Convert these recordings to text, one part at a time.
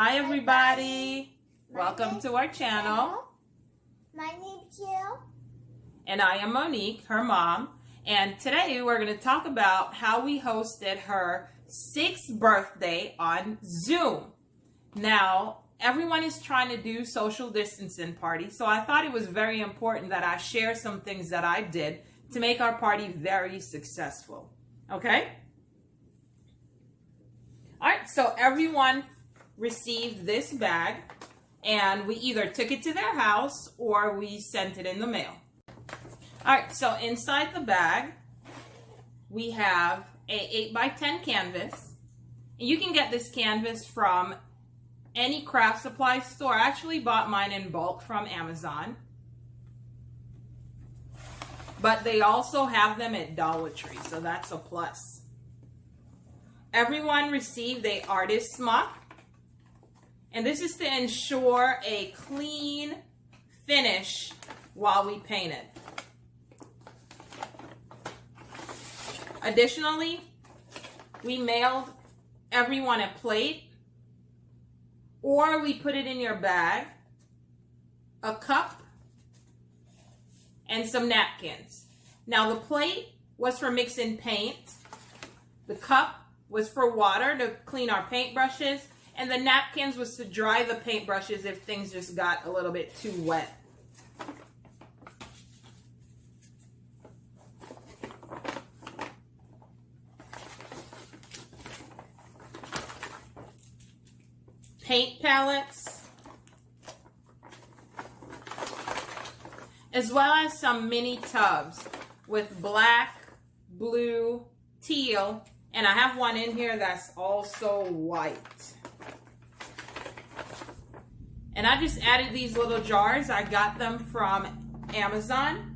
Hi everybody. Welcome to our channel. My name is Teal. And I am Monique, her mom. And today we're going to talk about how we hosted her 6th birthday on Zoom. Now, everyone is trying to do social distancing party, so I thought it was very important that I share some things that I did to make our party very successful. Okay? All right, so everyone received this bag, and we either took it to their house or we sent it in the mail. All right, so inside the bag, we have a 8x10 canvas. And you can get this canvas from any craft supply store. I actually bought mine in bulk from Amazon. But they also have them at Dollar Tree, so that's a plus. Everyone received a artist smuck. And this is to ensure a clean finish while we paint it. Additionally, we mailed everyone a plate, or we put it in your bag, a cup, and some napkins. Now the plate was for mixing paint, the cup was for water to clean our paintbrushes, and the napkins was to dry the paintbrushes if things just got a little bit too wet. Paint palettes, as well as some mini tubs with black, blue, teal, and I have one in here that's also white. And I just added these little jars. I got them from Amazon,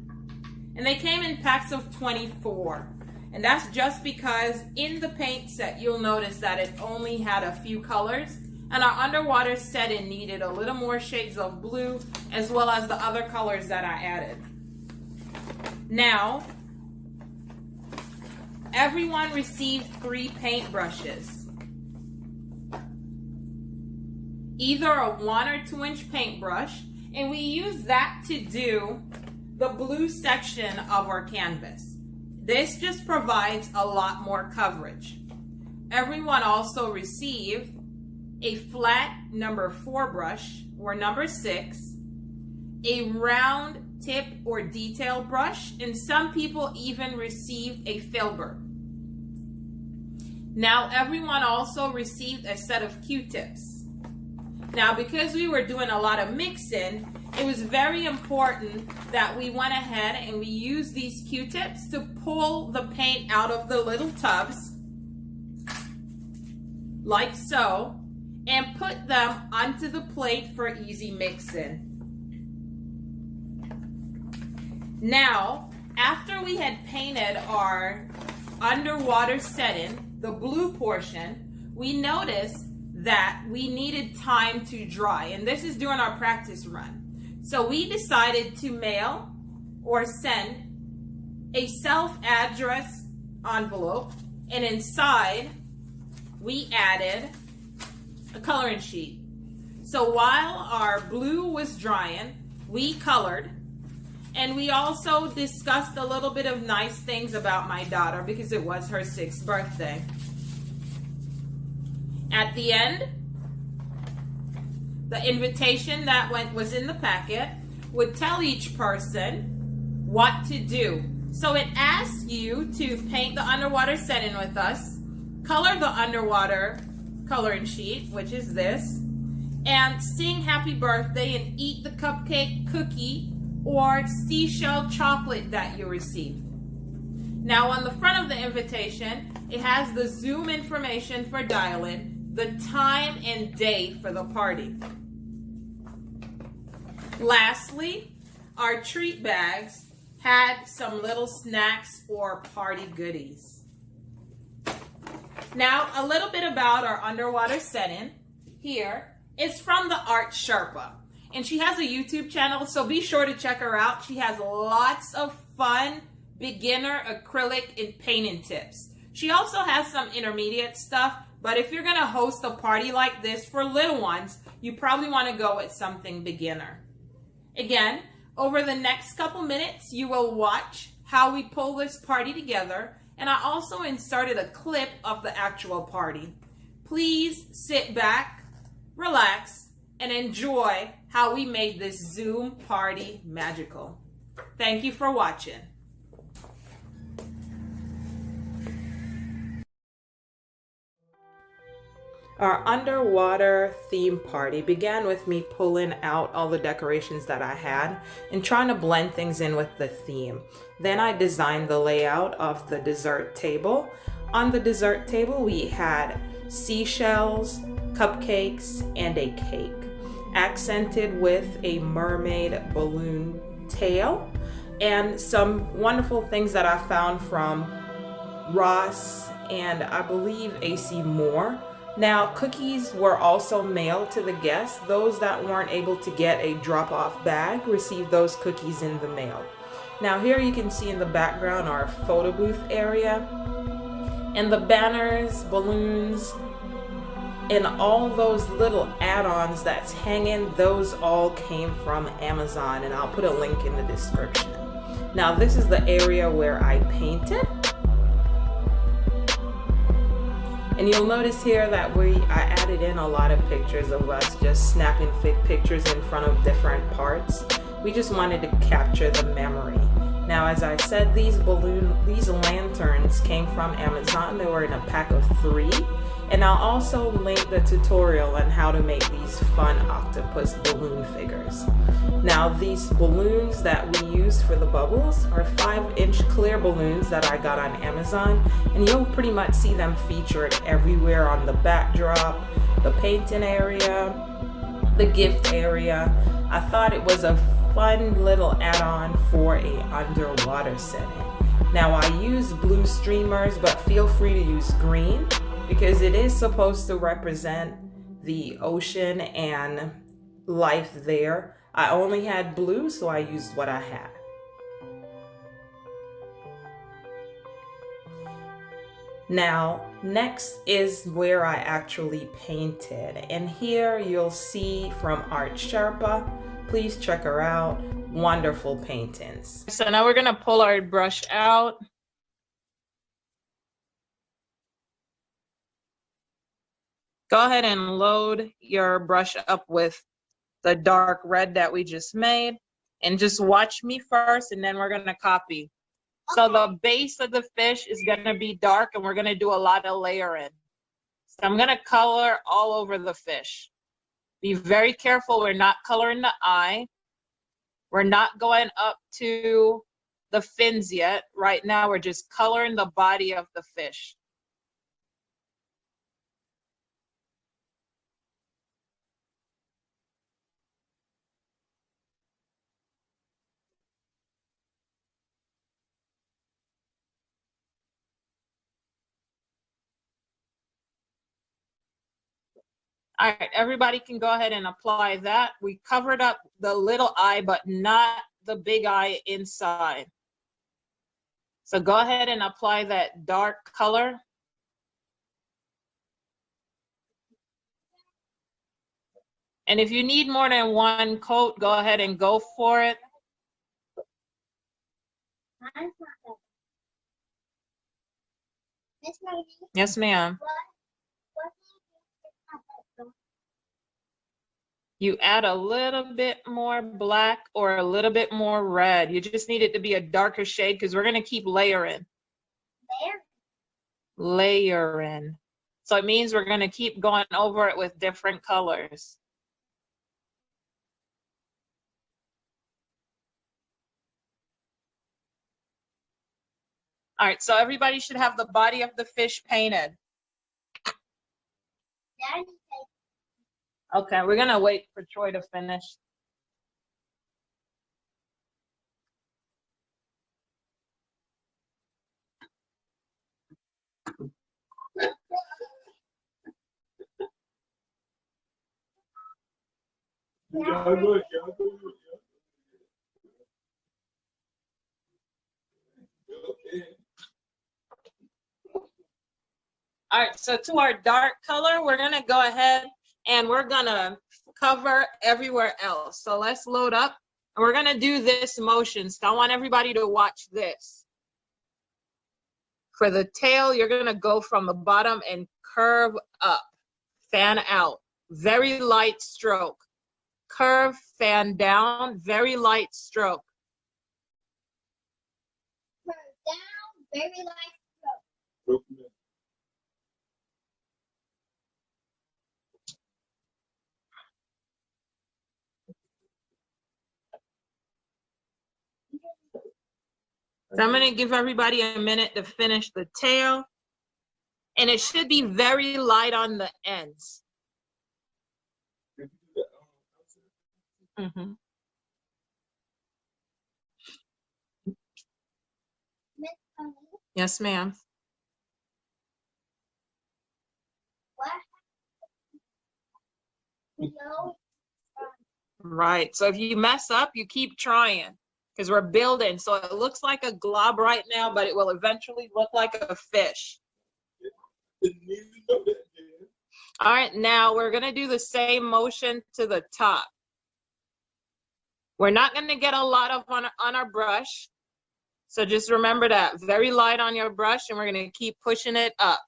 and they came in packs of 24. And that's just because in the paint set, you'll notice that it only had a few colors. And our underwater setting needed a little more shades of blue, as well as the other colors that I added. Now, everyone received 3 paintbrushes. Either a 1 or 2 inch paintbrush, and we use that to do the blue section of our canvas. This just provides a lot more coverage. Everyone also received a flat number 4 brush, or number 6, a round tip or detail brush, and some people even received a filbert. Now everyone also received a set of Q-tips. Now because we were doing a lot of mixing, it was very important that we went ahead and we used these Q-tips to pull the paint out of the little tubs, like so, and put them onto the plate for easy mixing. Now, after we had painted our underwater setting, the blue portion, we noticed that we needed time to dry, and this is during our practice run. So we decided to mail or send a self-address envelope, and inside we added a coloring sheet. So while our blue was drying, we colored, and we also discussed a little bit of nice things about my daughter because it was her 6th birthday. At the end, the invitation that was in the packet would tell each person what to do. So it asks you to paint the underwater setting with us, color the underwater coloring sheet, which is this, and sing happy birthday and eat the cupcake, cookie, or seashell chocolate that you received. Now on the front of the invitation, it has the Zoom information for dial-in, the time and day for the party. Lastly, our treat bags had some little snacks or party goodies. Now, a little bit about our underwater setting here is from the Art Sherpa. And she has a YouTube channel, so be sure to check her out. She has lots of fun beginner acrylic and painting tips. She also has some intermediate stuff, But if you're gonna host a party like this for little ones, you probably wanna go with something beginner. Again, over the next couple minutes, you will watch how we pull this party together, and I also inserted a clip of the actual party. Please sit back, relax, and enjoy how we made this Zoom party magical. Thank you for watching. Our underwater theme party began with me pulling out all the decorations that I had and trying to blend things in with the theme. Then I designed the layout of the dessert table. On the dessert table, we had seashells, cupcakes, and a cake, accented with a mermaid balloon tail and some wonderful things that I found from Ross and I believe AC Moore. Now, cookies were also mailed to the guests. Those that weren't able to get a drop-off bag received those cookies in the mail. Now, here you can see in the background our photo booth area. And the banners, balloons, and all those little add-ons that's hanging, those all came from Amazon. And I'll put a link in the description. Now, this is the area where I painted. And you'll notice here that I added in a lot of pictures of us just snapping pictures in front of different parts. We just wanted to capture the memory. Now, as I said, these lanterns came from Amazon. They were in a pack of 3. And I'll also link the tutorial on how to make these fun octopus balloon figures. Now, these balloons that we use for the bubbles are 5-inch clear balloons that I got on Amazon, and you'll pretty much see them featured everywhere on the backdrop, the painting area, the gift area. I thought it was a fun little add-on for a underwater setting. Now, I use blue streamers, but feel free to use green, because it is supposed to represent the ocean and life there. I only had blue, so I used what I had. Now, next is where I actually painted. And here you'll see from Art Sherpa. Please check her out. Wonderful paintings. So now we're gonna pull our brush out. Go ahead and load your brush up with the dark red that we just made, and just watch me first, and then we're gonna copy. So the base of the fish is gonna be dark, and we're gonna do a lot of layering. So I'm gonna color all over the fish. Be very careful, we're not coloring the eye. We're not going up to the fins yet. Right now, we're just coloring the body of the fish. All right, everybody can go ahead and apply that. We covered up the little eye, but not the big eye inside. So go ahead and apply that dark color. And if you need more than one coat, go ahead and go for it. Yes, ma'am. You add a little bit more black or a little bit more red. You just need it to be a darker shade because we're going to keep layering. Layering. So it means we're going to keep going over it with different colors. All right, so everybody should have the body of the fish painted. Okay, we're gonna wait for Troy to finish. All right, so to our dark color, we're gonna go ahead and we're gonna cover everywhere else. So let's load up and we're gonna do this motion. So I want everybody to watch this. For the tail, you're gonna go from the bottom and curve up, fan out, very light stroke. Curve, fan down, very light stroke. Curve down, very light stroke. So I'm going to give everybody a minute to finish the tail. And it should be very light on the ends. Mm-hmm. Yes, ma'am. Right. So if you mess up, you keep trying because we're building. So it looks like a glob right now, but it will eventually look like a fish. All right, now we're going to do the same motion to the top. We're not going to get a lot of on our brush. So just remember that, very light on your brush, and we're going to keep pushing it up.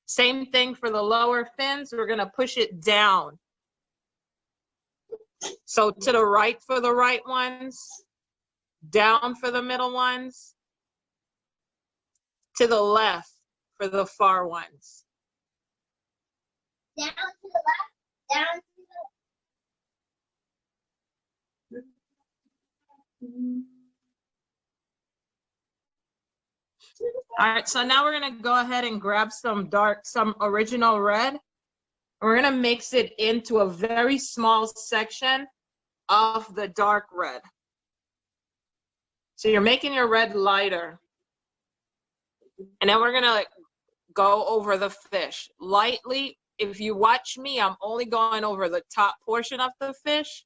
Same thing for the lower fins, we're going to push it down. So to the right for the right ones, down for the middle ones, to the left for the far ones. Down to the left, down to All right, so now we're gonna go ahead and grab some original red. We're gonna mix it into a very small section of the dark red. So you're making your red lighter. And then we're gonna go over the fish. Lightly, if you watch me, I'm only going over the top portion of the fish.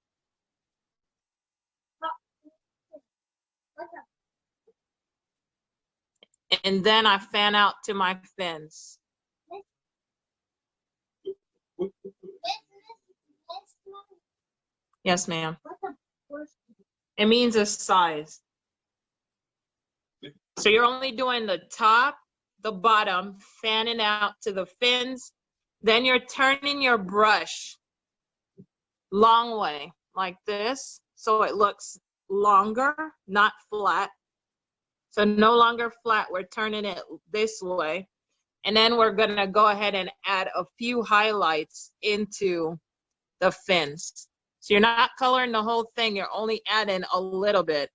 And then I fan out to my fins. Yes, ma'am. It means a size. So you're only doing the top, the bottom, fanning out to the fins. Then you're turning your brush long way, like this, so it looks longer, not flat. So no longer flat, we're turning it this way. And then we're gonna go ahead and add a few highlights into the fins. So you're not coloring the whole thing, you're only adding a little bit.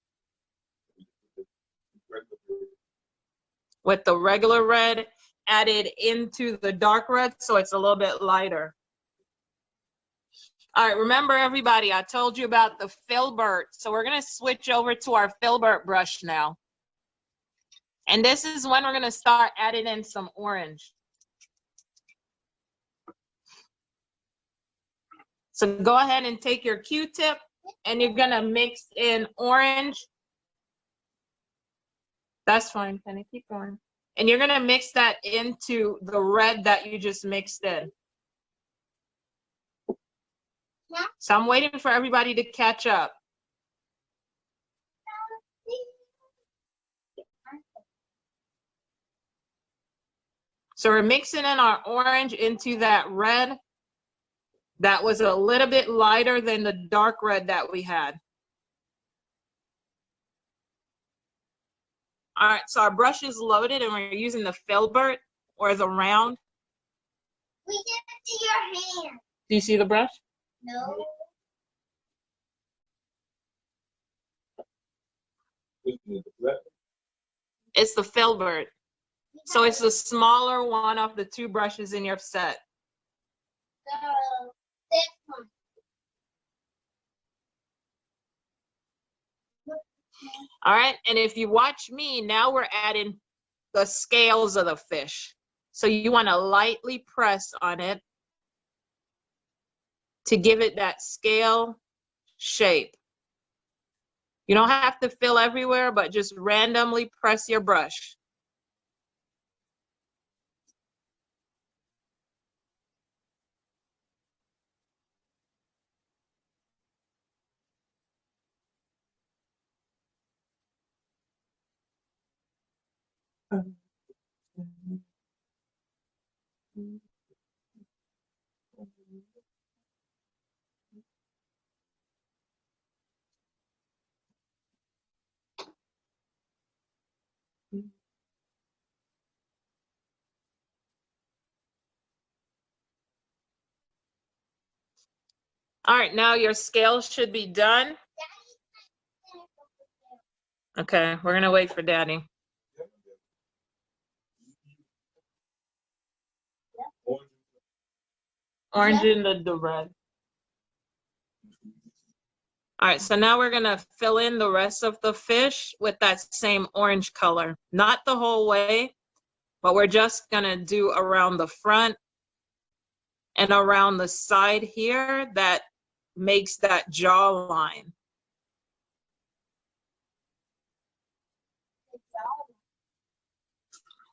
With the regular red added into the dark red, so it's a little bit lighter. All right, remember everybody, I told you about the filbert. So we're gonna switch over to our filbert brush now. And this is when we're gonna start adding in some orange. So go ahead and take your Q-tip and you're gonna mix in orange. That's fine, Penny, keep going. And you're gonna mix that into the red that you just mixed in. So I'm waiting for everybody to catch up. So we're mixing in our orange into that red that was a little bit lighter than the dark red that we had. All right, so our brush is loaded and we're using the filbert or the round. We didn't see your hand. Do you see the brush? No. It's the filbert. So it's the smaller one of the two brushes in your set. So this one. All right, and if you watch me, now we're adding the scales of the fish. So you want to lightly press on it to give it that scale shape. You don't have to fill everywhere, but just randomly press your brush. All right, now your scale should be done. Okay, we're gonna wait for Daddy. Orange and the red. All right, so now we're gonna fill in the rest of the fish with that same orange color. Not the whole way, but we're just gonna do around the front and around the side here that makes that jawline.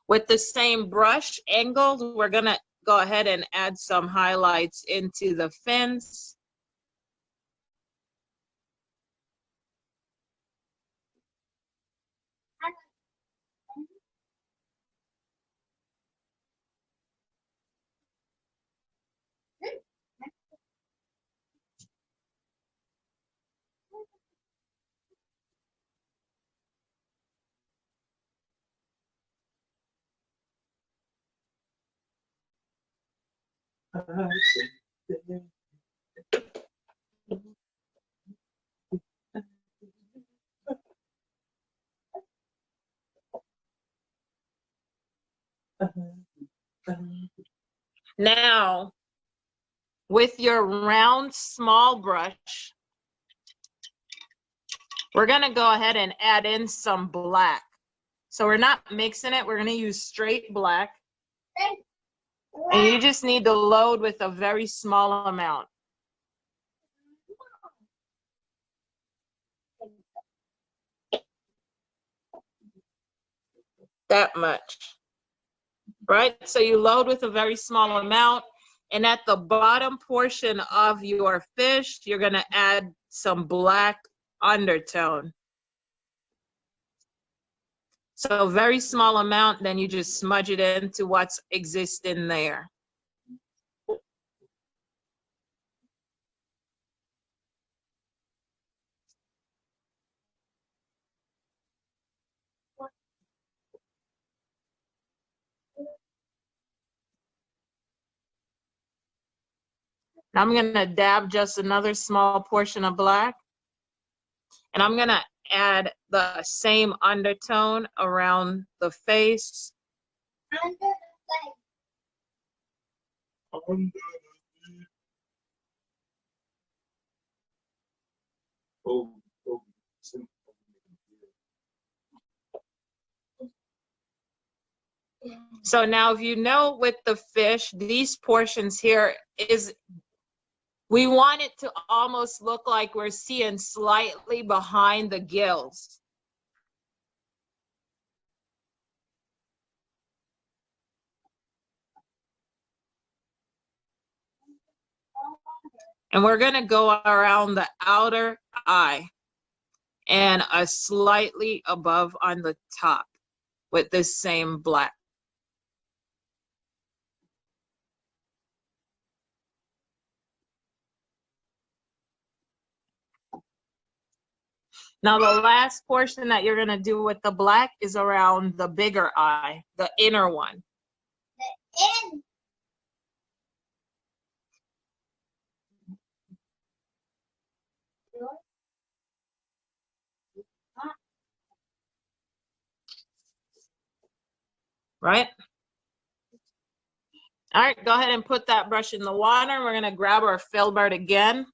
With the same brush angled, we're gonna go ahead and add some highlights into the fins. Now, with your round small brush, we're gonna go ahead and add in some black. So we're not mixing it, we're gonna use straight black. And you just need to load with a very small amount. That much, right? So you load with a very small amount, and at the bottom portion of your fish, you're gonna add some black undertone. So very small amount, then you just smudge it into what's existing there. I'm gonna dab just another small portion of black, and I'm gonna add the same undertone around the face. So now if you know with the fish, these portions here we want it to almost look like we're seeing slightly behind the gills. And we're gonna go around the outer eye and a slightly above on the top with this same black. Now the last portion that you're gonna do with the black is around the bigger eye, the inner one. Right? All right, go ahead and put that brush in the water. We're gonna grab our filbert again.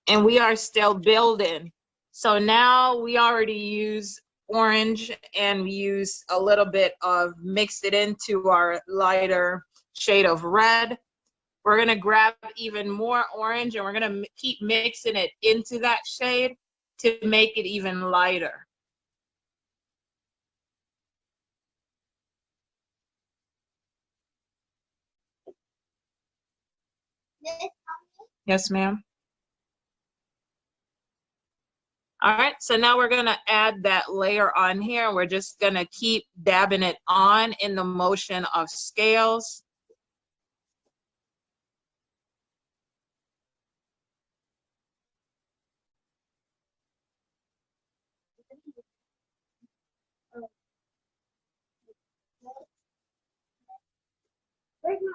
And we are still building. So now we already use orange and we use a little bit of, mixed it into our lighter shade of red. We're gonna grab even more orange and we're gonna keep mixing it into that shade to make it even lighter. Yes, ma'am. All right, so now we're gonna add that layer on here. We're just gonna keep dabbing it on in the motion of scales. Where's my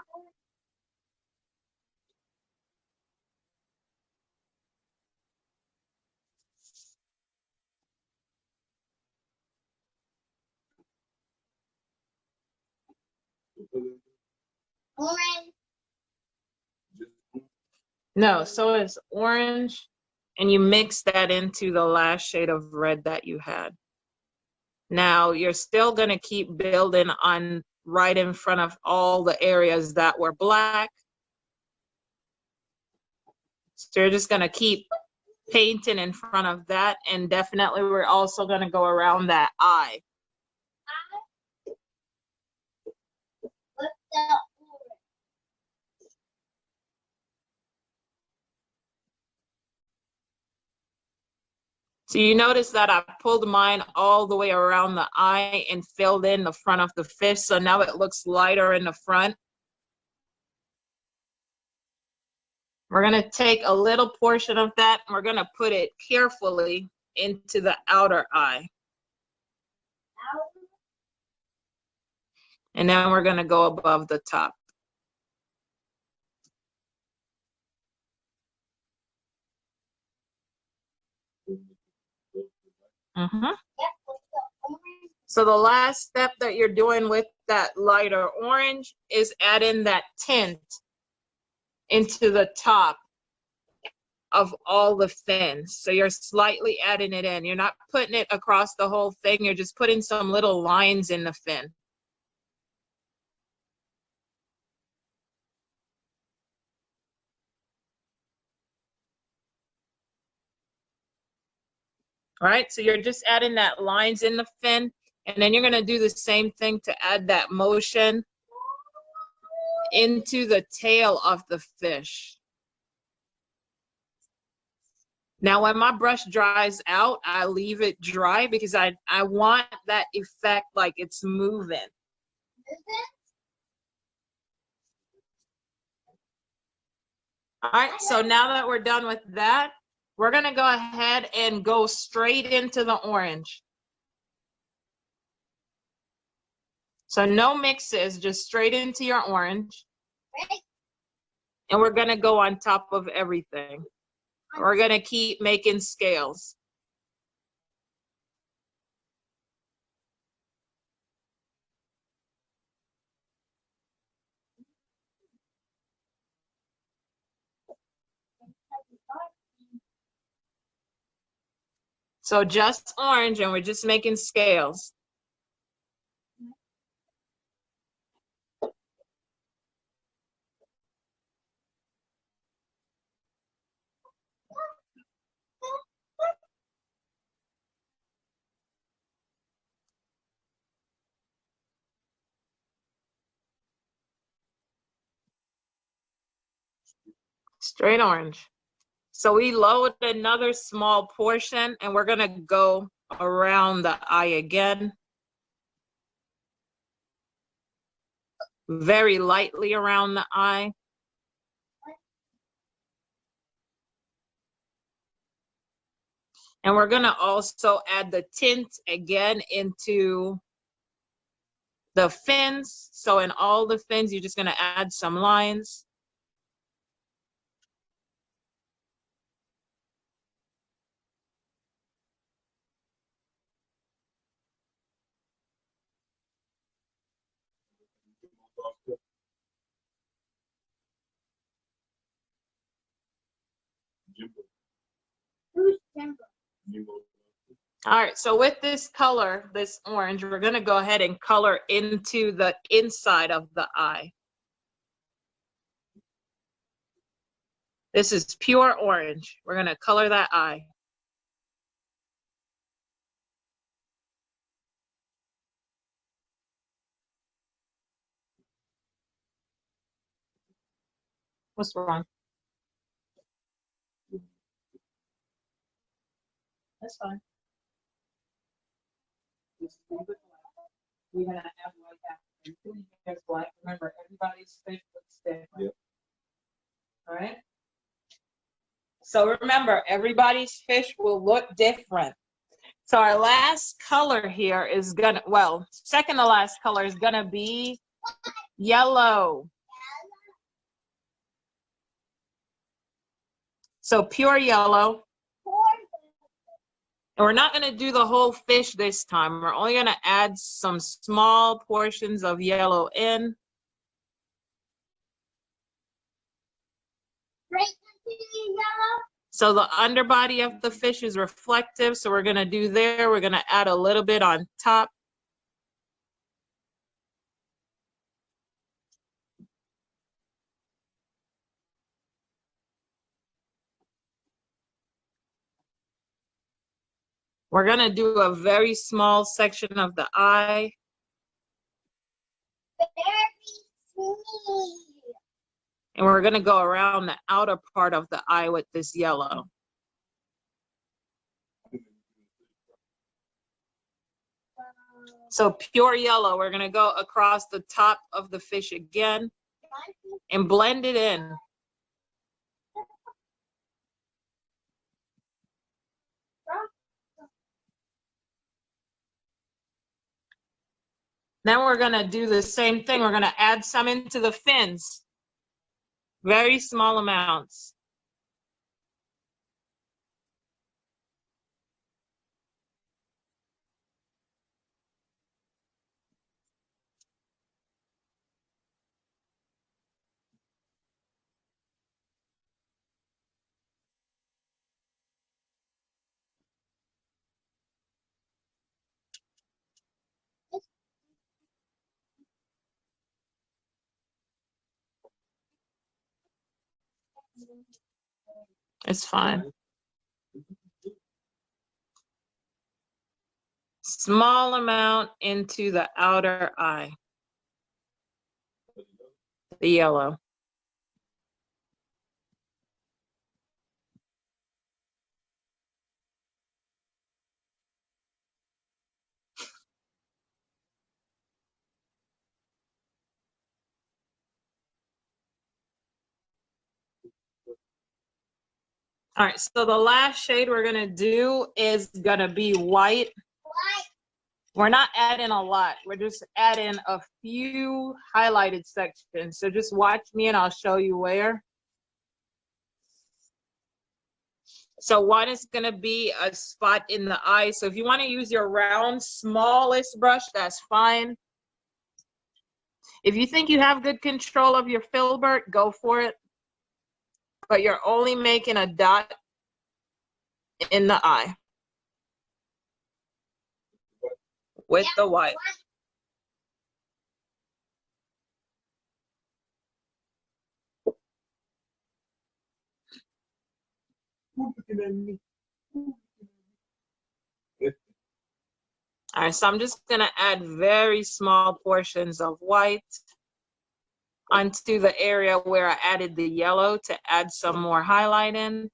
orange? No, so it's orange, and you mix that into the last shade of red that you had. Now you're still gonna keep building on right in front of all the areas that were black. So you're just gonna keep painting in front of that, and definitely we're also gonna go around that eye. What's the orange? So you notice that I pulled mine all the way around the eye and filled in the front of the fish, so now it looks lighter in the front. We're gonna take a little portion of that and we're gonna put it carefully into the outer eye. And then we're gonna go above the top. So the last step that you're doing with that lighter orange is adding that tint into the top of all the fins. So you're slightly adding it in. You're not putting it across the whole thing. You're just putting some little lines in the fin. All right, so you're just adding that lines in the fin, and then you're gonna do the same thing to add that motion into the tail of the fish. Now, when my brush dries out, I leave it dry because I want that effect like it's moving. All right, so now that we're done with that, we're gonna go ahead and go straight into the orange. So no mixes, just straight into your orange. And we're gonna go on top of everything. We're gonna keep making scales. So just orange, and we're just making scales. Straight orange. So we load another small portion, and we're gonna go around the eye again. Very lightly around the eye. And we're gonna also add the tint again into the fins. So in all the fins, you're just gonna add some lines. Who's Simba? All right, so with this color, this orange, we're gonna go ahead and color into the inside of the eye. This is pure orange. We're gonna color that eye. What's wrong? That's fine. Just leave it black. We're gonna have like that. Here's black. Remember, everybody's fish looks different. Yep. All right. So remember, everybody's fish will look different. So our last color here is gonna, well, second to last color is gonna be yellow. So pure yellow. And we're not gonna do the whole fish this time. We're only gonna add some small portions of yellow in. Right into the yellow. So the underbody of the fish is reflective. So we're gonna do there. We're gonna add a little bit on top. We're gonna do a very small section of the eye. Very sweet. And we're gonna go around the outer part of the eye with this yellow. So pure yellow, we're gonna go across the top of the fish again and blend it in. Then we're gonna do the same thing. We're gonna add some into the fins. Very small amounts. It's fine. Small amount into the outer eye. The yellow. All right, so the last shade we're gonna do is gonna be white. We're not adding a lot. We're just adding a few highlighted sections. So just watch me and I'll show you where. So one is gonna be a spot in the eye. So if you wanna use your round, smallest brush, that's fine. If you think you have good control of your filbert, go for it. But you're only making a dot in the eye with the white. All right, so I'm just gonna add very small portions of white onto the area where I added the yellow to add some more highlight in.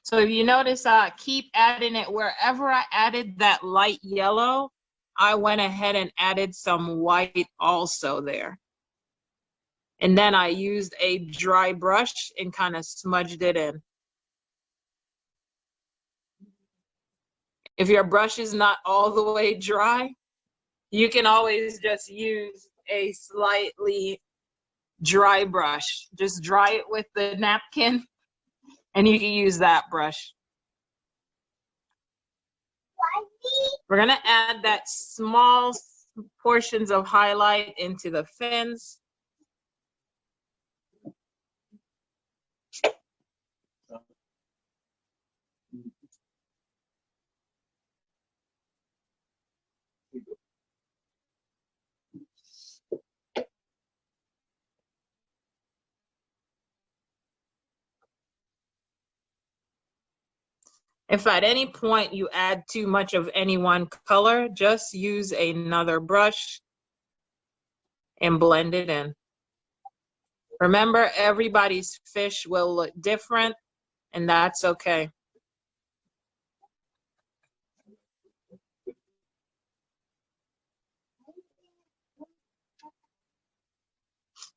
So if you notice, I keep adding it wherever I added that light yellow, I went ahead and added some white also there. And then I used a dry brush and kind of smudged it in. If your brush is not all the way dry, you can always just use a slightly dry brush. Just dry it with the napkin and you can use that brush. We're gonna add that small portions of highlight into the fins. If at any point you add too much of any one color, just use another brush and blend it in. Remember, everybody's fish will look different, and that's okay.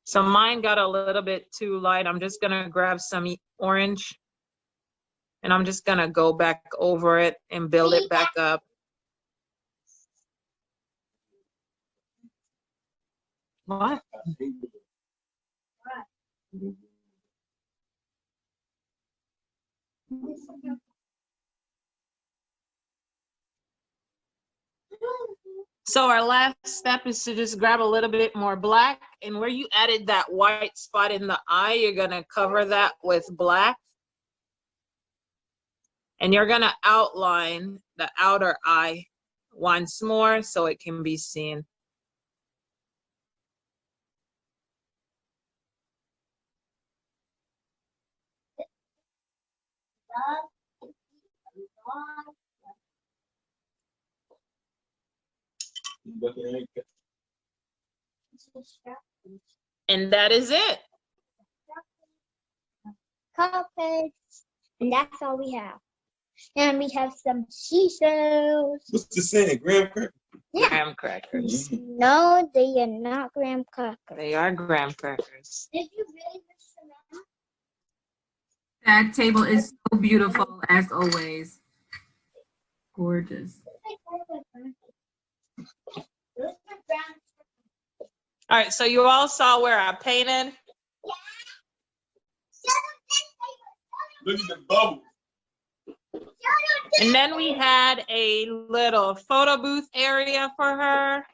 So mine got a little bit too light. I'm just gonna grab some orange, and I'm just gonna go back over it and build it back up. What? So our last step is to just grab a little bit more black, and where you added that white spot in the eye, you're gonna cover that with black. And you're gonna outline the outer eye once more so it can be seen. And that is it. Cupcakes. And that's all we have. And we have some seashells. What's the saying? Graham crackers? Yeah. Graham crackers. No, they are not graham crackers. They are graham crackers. Did you really miss them out? That table is so beautiful as always. Gorgeous. All right, so you all saw where I painted. Look at the bubble. And then we had a little photo booth area for her.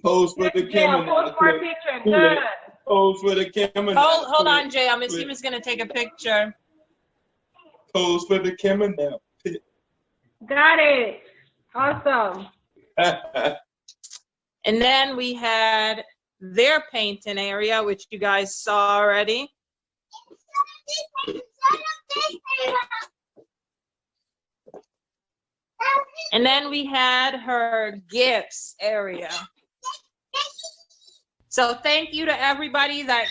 Pose for the camera. Pose for a picture. Good. Pose for the camera. Hold on, Jay. Miss Eva's gonna take a picture. Pose for the camera now. Got it. Awesome. And then we had their painting area, which you guys saw already. And then we had her gifts area. So thank you to everybody that...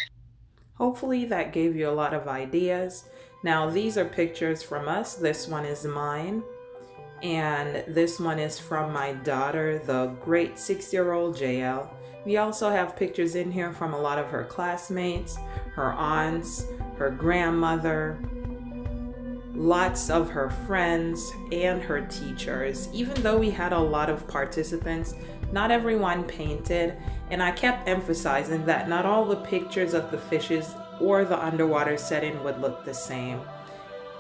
Hopefully that gave you a lot of ideas. Now these are pictures from us. This one is mine. And this one is from my daughter, the great 6-year-old JL. We also have pictures in here from a lot of her classmates, her aunts, her grandmother, lots of her friends, and her teachers. Even though we had a lot of participants, not everyone painted, and I kept emphasizing that not all the pictures of the fishes or the underwater setting would look the same.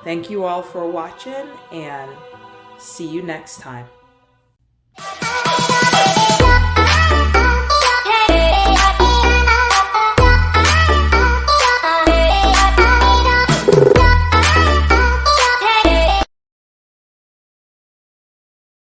Thank you all for watching, and see you next time.